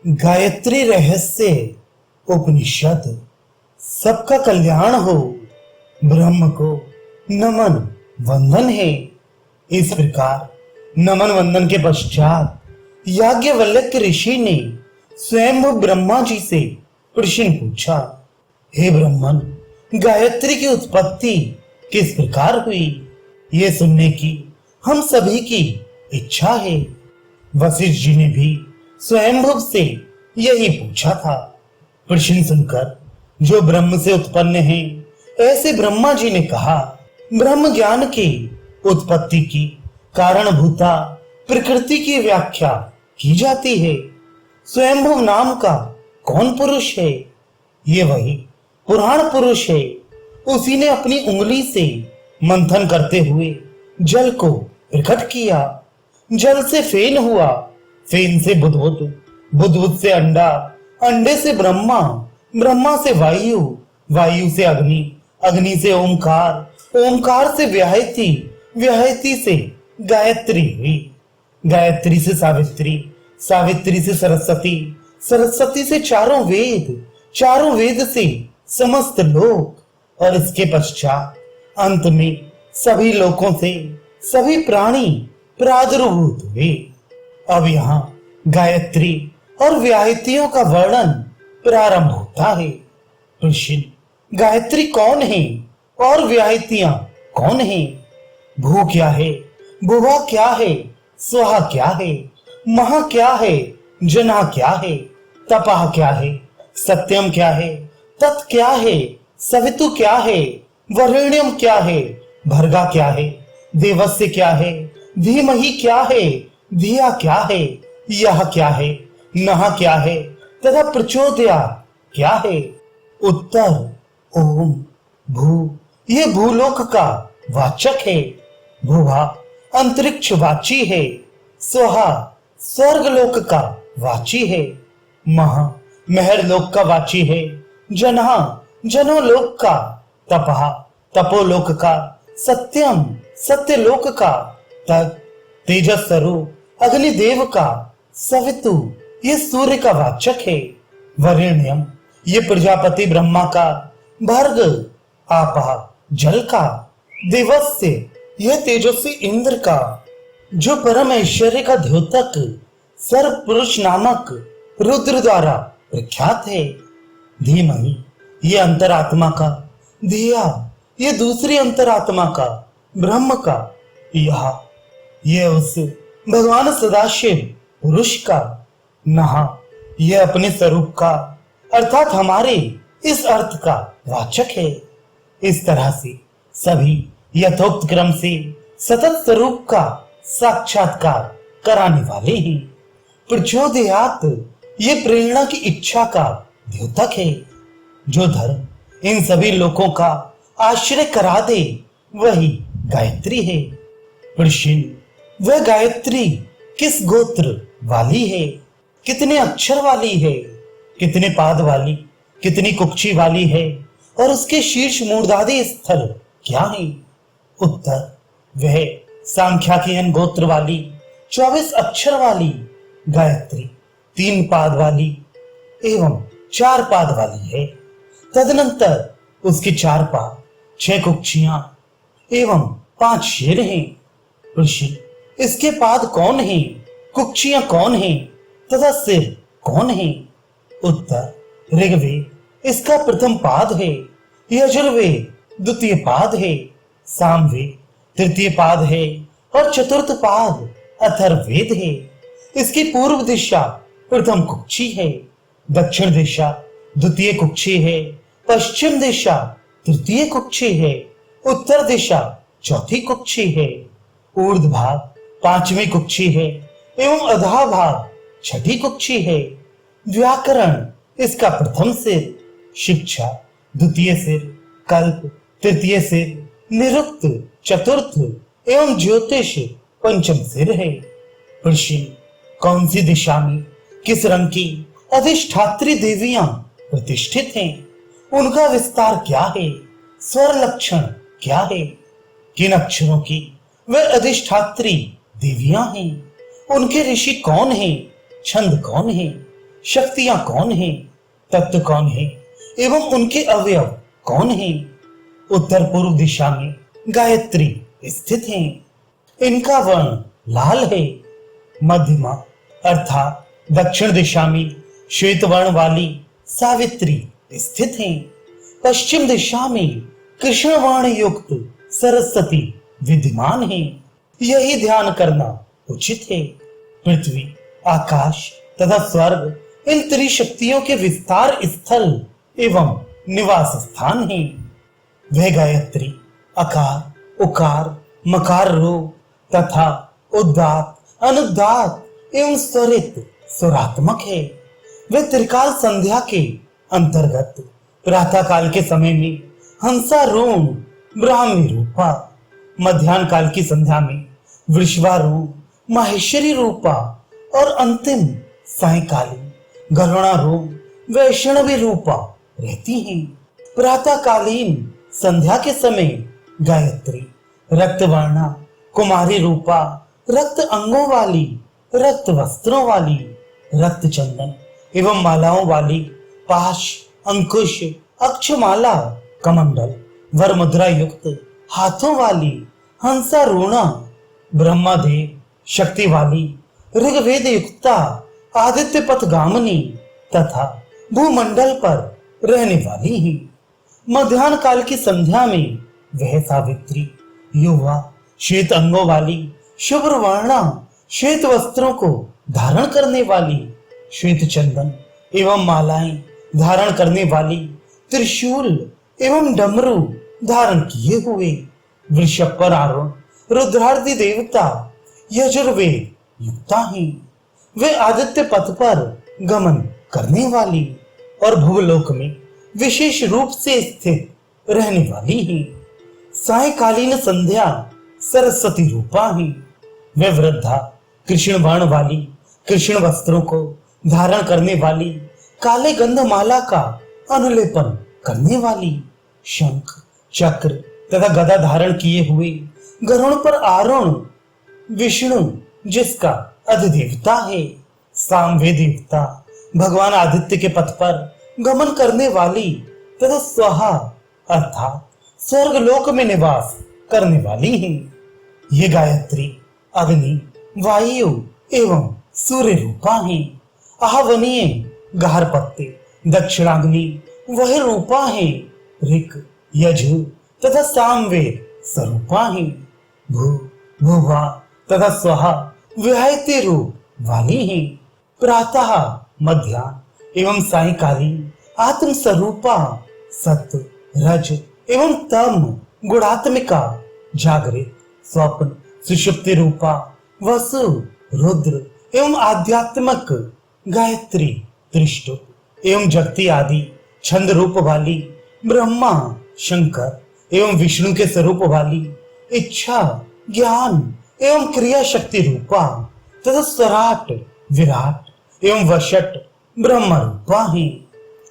गायत्री रहस्य उपनिषद। सबका कल्याण हो, ब्रह्म को नमन वंदन है। इस प्रकार नमन वंदन के पश्चात याज्ञवल्क्य ऋषि ने स्वयं ब्रह्मा जी से प्रश्न पूछा, हे ब्रह्मन, गायत्री की उत्पत्ति किस प्रकार हुई? ये सुनने की हम सभी की इच्छा है। वशिष्ठ जी ने भी स्वयंभुव से यही पूछा था। प्रश्न सुनकर जो ब्रह्म से उत्पन्न है, ऐसे ब्रह्मा जी ने कहा, ब्रह्म ज्ञान की उत्पत्ति की कारणभूता प्रकृति की व्याख्या की जाती है। स्वयंभुव नाम का कौन पुरुष है? ये वही पुराण पुरुष है। उसी ने अपनी उंगली से मंथन करते हुए जल को प्रकट किया। जल से फेन हुआ, फेन से बुद्बुद, बुद्बुद से अंडा, अंडे से ब्रह्मा, ब्रह्मा से वायु, वायु से अग्नि, अग्नि से ओंकार, ओंकार से व्याहति, व्याहति से गायत्री हुई, गायत्री से सावित्री, सावित्री से सरस्वती, सरस्वती से चारों वेद, चारों वेद से समस्त लोक, और इसके पश्चात अंत में सभी लोकों से सभी प्राणी प्रादुर्भूत हुए। अब यहाँ गायत्री और व्याहतियों का वर्णन प्रारंभ होता है। प्रश्न, गायत्री कौन है और व्याहतियां कौन है? भू क्या है, भुवा क्या है, स्वाहा क्या है, महा क्या है, जना क्या है, तपाह क्या है, सत्यम क्या है, तत् क्या है, सवितु क्या है, वरेण्यम क्या है, भर्गा क्या है, देवस्य क्या है, धीमहि क्या है, धिया क्या है, यह क्या है, नह क्या है, तथा प्रचोदया क्या है? उत्तर ओम भू, ये भूलोक का वाचक है। भुवा अंतरिक्ष वाची है। स्वहा स्वर्गलोक का वाची है। महा महरलोक का वाची है। जनहा जनोलोक का, तपहा तपोलोक का, सत्यम सत्यलोक का, तत् तेजस स्वरूप अग्निदेव का, सवितु ये सूर्य का वाचक है। वरेण्यम ये प्रजापति ब्रह्मा का, भर्ग आपा जल का, देवस्य यह तेजस्वी इंद्र का, जो परम ऐश्वर्य का द्योतक सर्व पुरुष नामक रुद्र द्वारा प्रख्यात है। धीमहि ये अंतरात्मा का, धिया ये दूसरी अंतरात्मा का, ब्रह्म का, यह उस भगवान सदाशिव पुरुष का, नहा यह अपने स्वरूप का अर्थात हमारे इस अर्थ का वाचक है। इस तरह से सभी यथोक्त क्रम से सतत स्वरूप का साक्षात्कार कराने वाले हैं। प्रचोदयात ये प्रेरणा की इच्छा का द्योतक है। जो धर्म इन सभी लोकों का आश्रय करा दे, वही गायत्री है। प्रश्न, वह गायत्री किस गोत्र वाली है? कितने अक्षर वाली है? कितने पाद वाली, कितनी कुक्षी वाली है? और उसके शीर्ष मूर्धादि स्थल क्या है? उत्तर, वह सांख्याकीयन गोत्र वाली 24 अक्षर वाली गायत्री 3 पाद वाली एवं 4 पाद वाली है। तदनंतर उसके 4 पाद, 6 कुक्षियां एवं 5 शेर हैं। प्रश्न, इसके पाद कौन है, कुक्षियां कौन है तथा सिर कौन है? उत्तर, ऋग्वेद इसका प्रथम पाद है, यजुर्वेद द्वितीय पाद है, सामवेद तृतीय पाद है और चतुर्थ पाद अथर्ववेद है। इसकी पूर्व दिशा प्रथम कुक्षी है, दक्षिण दिशा द्वितीय कुक्षी है, पश्चिम दिशा तृतीय कुक्षी है, उत्तर दिशा चौथी कुक्षी है, ऊर्ध्व भाग 5वीं कुक्षी है एवं अधा भाग 6ठी कुक्षी है। व्याकरण इसका प्रथम सिर, शिक्षा द्वितीय सिर, कल्प तृतीय सिर, निरुक्त चतुर्थ एवं ज्योतिष पंचम सिर है। प्रश्न, कौन सी दिशा में किस रंग की अधिष्ठात्री देवियां प्रतिष्ठित हैं? उनका विस्तार क्या है? स्वर लक्षण क्या है? किन अक्षरों की वह अधिष्ठात्री देवियां हैं? उनके ऋषि कौन हैं? छंद कौन है? शक्तियां कौन हैं, तत्व कौन है एवं उनके अवयव कौन हैं। उत्तर पूर्व दिशा में गायत्री स्थित है। इनका वर्ण लाल है। मध्यमा अर्थात दक्षिण दिशा में श्वेत वर्ण वाली सावित्री स्थित है। पश्चिम दिशा में कृष्ण वर्ण युक्त सरस्वती विद्यमान है। यही ध्यान करना उचित है। पृथ्वी, आकाश तथा स्वर्ग इन त्रिशक्तियों के विस्तार स्थल एवं निवास स्थान है। वह गायत्री अकार, उकार, मकार रूप तथा उदात्त, अनुदात्त एवं स्वरित स्वरात्मक है। वह त्रिकाल संध्या के अंतर्गत प्रातः काल के समय में हंसारूढ़ ब्राह्मी रूपा, मध्यान्ह काल की संध्या में वृषभारूढ़ माहेश्वरी रूपा और अंतिम सायंकालीन गरुणारूढ़ वैष्णवी रूपा रहती हैं। प्रातःकालीन संध्या के समय गायत्री रक्तवर्णा, कुमारी रूपा, रक्त अंगों वाली, रक्त वस्त्रों वाली, रक्त चंदन एवं मालाओं वाली, पाश, अंकुश, अक्षमाला, कमंडल, वर मुद्रा युक्त हाथों वाली, हंसारूढ़ा, ब्रह्मदेव शक्ति वाली, ऋग्वेद युक्ता, आदित्य पथगामिनी तथा भूमंडल पर रहने वाली ही। मध्यान्ह काल की संध्या में वह सावित्री युवा, श्वेत अंगों वाली, शुभ्र वर्णा, श्वेत वस्त्रों को धारण करने वाली, श्वेत चंदन एवं मालाएं धारण करने वाली, त्रिशूल एवं डमरू धारण किए हुए, वृषभ पर आरूढ़ रुद्रादि देवता यजुर्वेद युक्ता है। वे आदित्य पथ पर गमन करने वाली और भूलोक में विशेष रूप से स्थित रहने वाली है। सायकालीन संध्या सरस्वती रूपा है। वे वृद्धा, कृष्ण वर्ण वाली, कृष्ण वस्त्रों को धारण करने वाली, काले गंधमाला का अनुलेपन करने वाली, शंख, चक्र तथा गदा धारण किए हुए, गरुड़ पर आरूढ़ विष्णु जिसका अधिदेवता है, सामवेद युक्ता, भगवान आदित्य के पथ पर गमन करने वाली तथा स्वाहा अर्थात स्वर्ग लोक में निवास करने वाली है। ये गायत्री अग्नि, वायु एवं सूर्य रूपा है। आहवनीय गारपत्य, दक्षिणाग्नि वह रूपा है। ऋक, यजु तथा सामवेद स्वरूपा है। भू, भुवा तथा स्वाहा विहायती रूप वाली है। प्रातः, मध्याह्न एवं सायंकालीन आत्म स्वरूपा, सत्व, रज एवं तम गुणात्मिका, जागृत, स्वप्न, सुषुप्ति रूपा, वसु, रुद्र एवं आध्यात्मक गायत्री, त्रिष्टुप एवं जगती आदि छंद रूप वाली, ब्रह्मा, शंकर एवं विष्णु के स्वरूप वाली, इच्छा, ज्ञान एवं क्रिया शक्ति रूपा तथा स्वराट, विराट एवं वशट ब्रह्म रूपा है।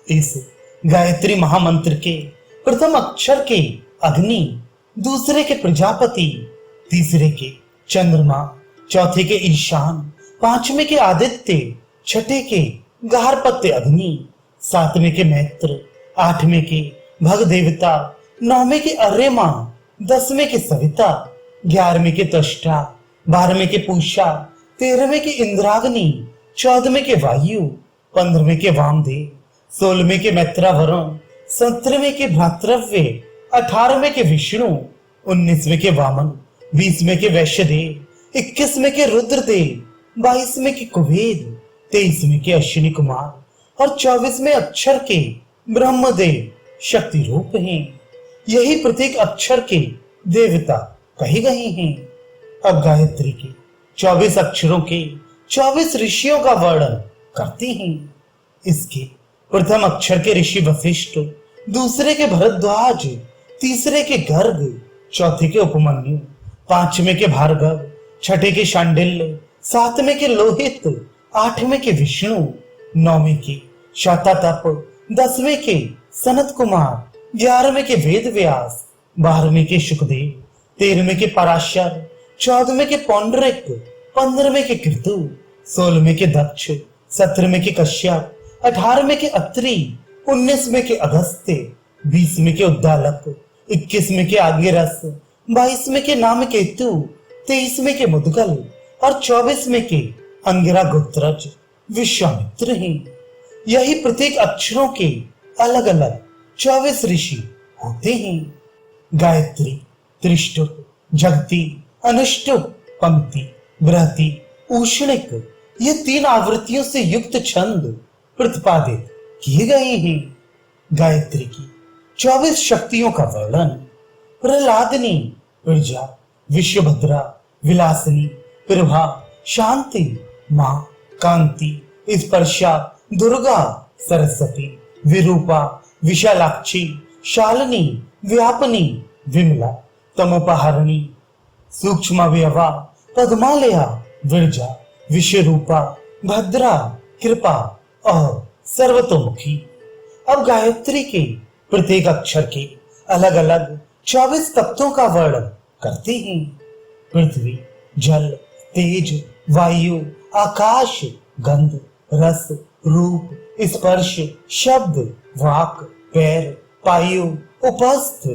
इस गायत्री महामंत्र के प्रथम अक्षर के अग्नि, दूसरे के प्रजापति, तीसरे के चंद्रमा, चौथे के ईशान, पांचवें के आदित्य, छठे के गारपत्य अग्नि, सातवें के मैत्र, आठवें के भग देवता, नौवें के अर्यमा, 10वें के सविता, 11वें के त्वष्टा, 12वें के पूषा, 13वें के इंद्राग्नि, 14वें के वायु, 15वें के वामदेव, 16वें के मैत्रा वरुण, 17वें के भ्रातृव्य, 18वें के विष्णु, 19वें के वामन, 20वें के वैश्यदेव, 21वें के रुद्रदेव, 22वें के कुबेर, 23वें के अश्विनी कुमार और 24वें अक्षर के ब्रह्मदेव शक्ति रूप हैं। यही प्रत्येक अक्षर के देवता कहे गए हैं। अब गायत्री के 24 अक्षरों के 24 ऋषियों का वर्णन करते हैं। इसके प्रथम अक्षर के ऋषि वशिष्ठ, दूसरे के भरद्वाज, तीसरे के गर्ग, चौथे के उपमन्यु, पांचवें के भार्गव, छठे के शांडिल्य, सातवें के लोहित, आठवें के विष्णु, नौवें के शातातप, 10वें के सनत कुमार, 11वें के वेद व्यास, 12वें के शुकदेव, 13वें के पराशर, 14वें के पौंडरिक, 15वें के कृतु, 16वें के दक्ष, 17वें के कश्यप, 18वें के अत्रि, 19वें के अगस्त्य, 20वें के उद्दालक, 21वें के आंगिरस, 22वें के नामकेतु, 23वें के मुदगल और 24वें के अंगिरा गोत्रज विश्वामित्र हैं। यही प्रत्येक अक्षरों के अलग अलग 24 ऋषि होते हैं। गायत्री, त्रिष्टुप, जगती, अनुष्टुप, पंक्ति, बृहति, ऊष्णिक, ये 3 आवृत्तियों से युक्त छंद प्रतिपादित किए गए हैं। गायत्री की 24 शक्तियों का वर्णन प्रहलादनी, प्रजा, विश्वभद्रा, विलासिनी, प्रभा, शांति, मां, कांति, स्पर्शा, दुर्गा, सरस्वती, विरूपा, विशालाक्षी, शालिनी, व्यापनी, विमला, तमोपहारिणी, सूक्ष्मावयवा, पद्मालया, विरजा, विश्वरूपा, भद्रा, कृपा और सर्वतोमुखी। अब गायत्री के प्रत्येक अक्षर के अलग अलग 24 तत्वों का वर्णन करते हैं। पृथ्वी, जल, तेज, वायु, आकाश, गंध, रस, रूप, स्पर्श, शब्द, वाक, पैर, पायु, उपस्थ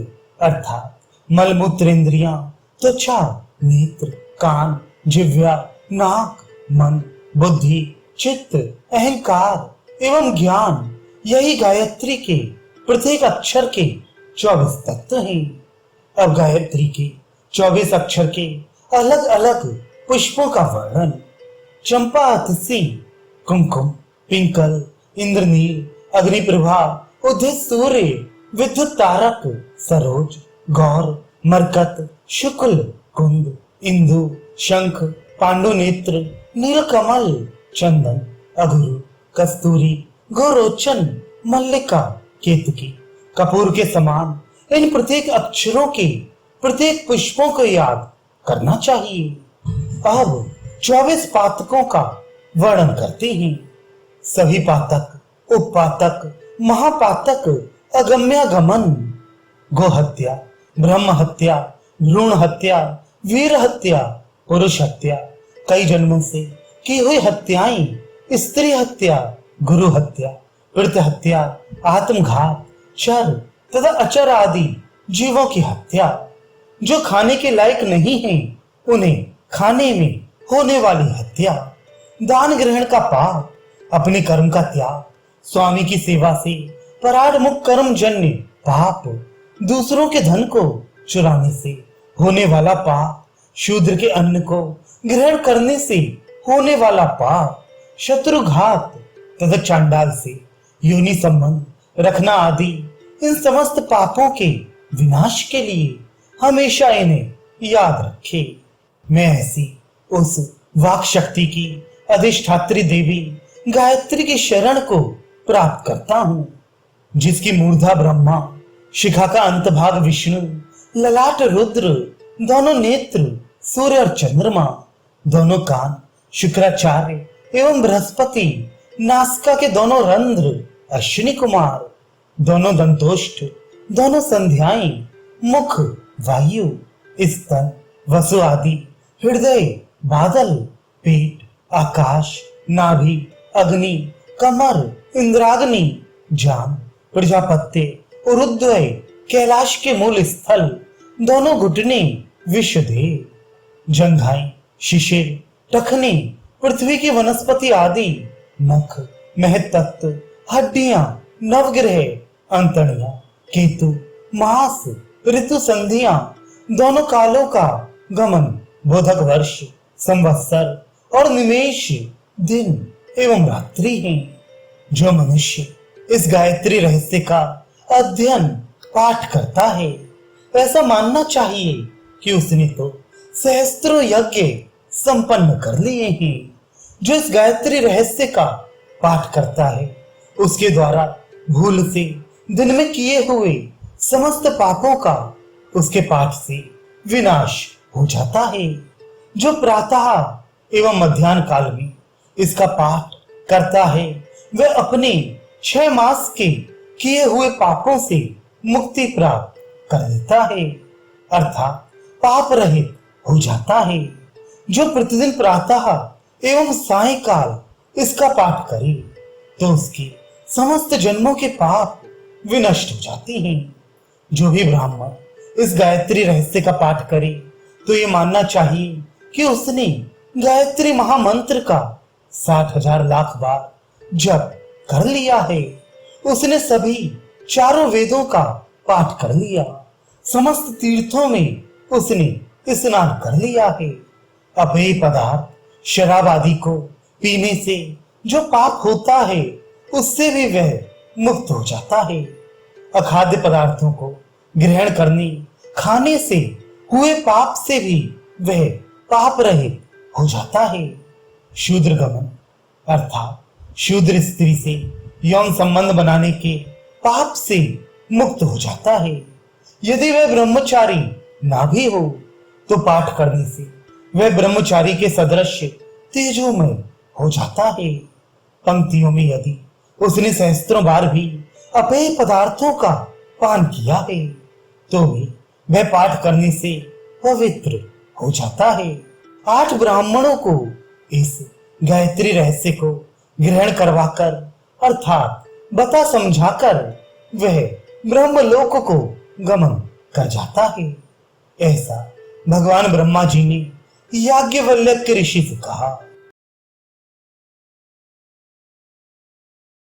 अर्थात मलमूत्र इंद्रियां, त्वचा, नेत्र, कान, जिह्वा, नाक, मन, बुद्धि, चित्त, अहंकार एवं ज्ञान, यही गायत्री के प्रत्येक अक्षर के 24 तत्व हैं। अब गायत्री के 24 अक्षर के अलग अलग पुष्पों का वर्णन। चंपा, अतसी, कुमकुम, पिंकल, इंद्रनील, अग्निप्रभा, उदित सूर्य, विद्युत तारक, सरोज, गौर, मरकत, शुक्ल, कुंद, इंदु, शंख, पांडुनेत्र, नीलकमल, चंदन, अघुरु, कस्तूरी, गोरोचन, मल्लिका, केतकी, कपूर के समान इन प्रत्येक अक्षरों के प्रत्येक पुष्पों को याद करना चाहिए। अब 24 पातकों का वर्णन करते हैं। सभी पातक, उपपातक, महापातक, अगम्यागमन, गोहत्या, ब्रह्म हत्या, भ्रूण हत्या, वीर हत्या, पुरुष हत्या, कई जन्मों से की हुई हत्याएं, स्त्री हत्या, गुरु हत्या, कृत हत्या, आत्मघात, चर तथा अचर आदि जीवों की हत्या, जो खाने के लायक नहीं हैं, उन्हें खाने में होने वाली हत्या, दान ग्रहण का पाप, अपने कर्म का त्याग, स्वामी की सेवा से पराडमुख कर्म जन्य पाप, दूसरों के धन को चुराने से होने वाला पाप, शूद्र के अन्न को ग्रहण करने से होने वाला पाप, शत्रुघात तथा चांडाल से योनि संबंध रखना आदि, इन समस्त पापों के विनाश के लिए हमेशा इन्हें याद रखे। मैं ऐसी उस वाक शक्ति की अधिष्ठात्री देवी गायत्री की शरण को प्राप्त करता हूँ, जिसकी मूर्धा ब्रह्मा, शिखा का अंतभाग विष्णु, ललाट रुद्र, दोनों नेत्र सूर्य और चंद्रमा, दोनों कान शुक्राचार्य एवं बृहस्पति, नासिका के दोनों रंध्र अश्विनी कुमार, दोनों दंतोष्ठ, दोनों संध्याएं, मुख वायु, स्तन वसु आदि, हृदय बादल, पेट आकाश, नाभि अग्नि, कमर इंद्राग्नि, जान प्रजापत्य, उरुद्वय कैलाश के मूल स्थल, दोनों घुटने विश्वदेव, जंघाएं, शिशिर, टखने, पृथ्वी की वनस्पति आदि, नख, महतत्व, हड्डियां, नवग्रह, अंतड़ियां, केतु, मास, ऋतु संधियां, दोनों कालों का गमन, बोधक वर्ष, संवत्सर और निमेष, दिन एवं रात्रि हैं। जो मनुष्य इस गायत्री रहस्य का अध्ययन पाठ करता है, ऐसा मानना चाहिए कि उसने तो सहस्त्रों यज्ञ संपन्न कर लिए हैं। जो इस गायत्री रहस्य का पाठ करता है, उसके द्वारा भूल से दिन में किए हुए समस्त पापों का उसके पाठ से विनाश हो जाता है। जो प्रातः एवं मध्याह्न काल में इसका पाठ करता है, वह अपने 6 मास के किए हुए पापों से मुक्ति प्राप्त कर लेता है, अर्थात पाप रहित हो जाता है। जो प्रतिदिन प्रातः एवं सायंकाल इसका पाठ करे तो उसके समस्त जन्मों के पाप विनष्ट हो जाते हैं। जो भी ब्राह्मण इस गायत्री रहस्य का पाठ करे तो ये मानना चाहिए कि उसने गायत्री महामंत्र का 60,000 लाख बार जप कर लिया है। उसने सभी चारों वेदों का पाठ कर लिया, समस्त तीर्थों में उसने स्नान कर लिया है। अपेय पदार्थ शराब आदि को पीने से जो पाप होता है उससे भी वह मुक्त हो जाता है। अखाद्य पदार्थों को ग्रहण करने खाने से हुए पाप से भी वह पाप रहित हो जाता है। शूद्र गमन अर्थात शूद्र स्त्री से यौन संबंध बनाने के पाप से मुक्त हो जाता है। यदि वह ब्रह्मचारी ना भी हो तो पाठ करने से वह ब्रह्मचारी के सदृश तेजोमय हो जाता है। पंक्तियों में यदि उसने सहस्त्रों बार भी अपेय पदार्थों का पान किया है तो भी वह पाठ करने से पवित्र हो जाता है। 8 ब्राह्मणों को इस गायत्री रहस्य को ग्रहण करवाकर अर्थात बता समझाकर वह ब्रह्मलोक को गमन कर जाता है। ऐसा भगवान ब्रह्मा जी ने याज्ञवल्क्य ऋषि से कहा।